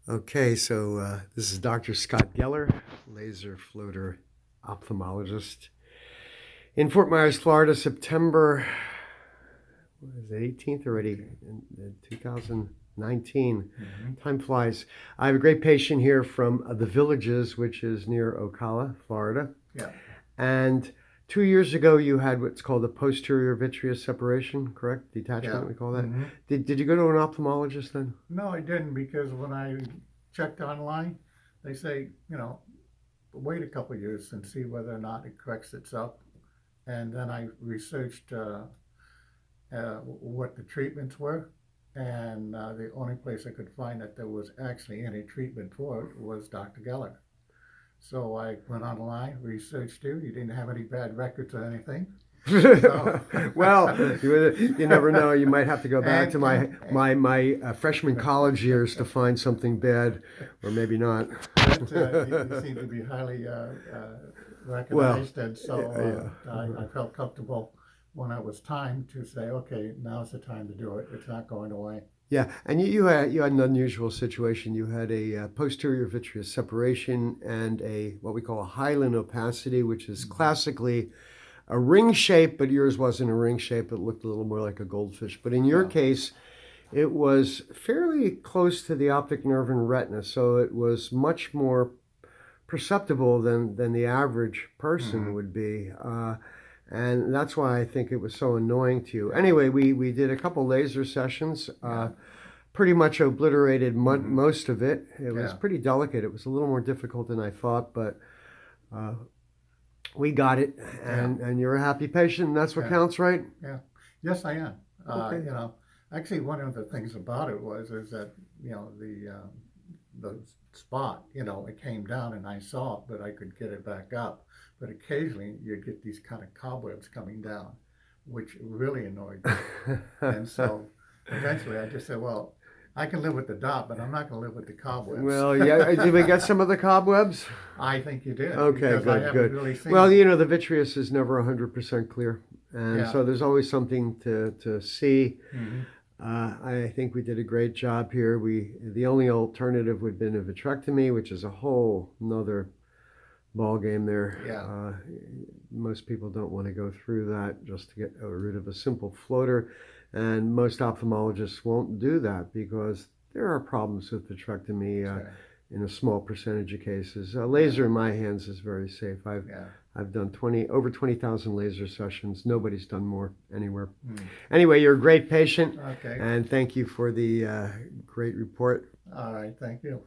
Okay, so this is Dr. Scott Geller, laser floater ophthalmologist in Fort Myers, Florida, September, what is it, 18th already, in 2019. Time flies. I have a great patient here from the Villages, which is near Ocala, Florida. Yeah. And 2 years ago, you had what's called a posterior vitreous separation, correct? Detachment, Yeah. we call that. Did you go to an ophthalmologist then? No, I didn't, because when I checked online, they say, wait a couple of years and see whether or not it corrects itself. And then I researched what the treatments were, and the only place I could find that there was actually any treatment for it was Dr. Geller. So I went online, researched you. You didn't have any bad records or anything. So, Well, you never know. You might have to go back to my freshman college years to find something bad, or maybe not. But you seem to be highly recognized, and so I felt comfortable when it was time to say, okay, now's the time to do it. It's not going away. Yeah, and you had an unusual situation. You had a posterior vitreous separation and a what we call a hyaline opacity, which is classically a ring shape, but yours wasn't a ring shape. It looked a little more like a goldfish. But in your case, it was fairly close to the optic nerve and retina, so it was much more perceptible than the average person would be. And that's why I think it was so annoying to you. Anyway, we did a couple laser sessions. Pretty much obliterated most of it. It was pretty delicate. It was a little more difficult than I thought, but we got it, and you're a happy patient, and that's what counts, right? Yeah. Yes, I am. Okay. Actually, one of the things about it is that the spot, it came down and I saw it, but I could get it back up. But occasionally you'd get these kind of cobwebs coming down, which really annoyed me. And so eventually I just said, well, I can live with the dot, but I'm not going to live with the cobwebs. Well, yeah. Did we get some of the cobwebs? I think you did. Okay, because I good, haven't good. really seen Well, it. the vitreous is never 100% clear, and Yeah. so there's always something to see. hmm I think we did a great job here. The only alternative would have been a vitrectomy, which is a whole nother ball game there. Yeah. Most people don't want to go through that just to get rid of a simple floater, and most ophthalmologists won't do that because there are problems with vitrectomy Sure. in a small percentage of cases. Laser in my hands is very safe. Yeah. I've done over 20,000 laser sessions. Nobody's done more anywhere. Mm. Anyway, you're a great patient, Okay. and thank you for the great report. All right. Thank you.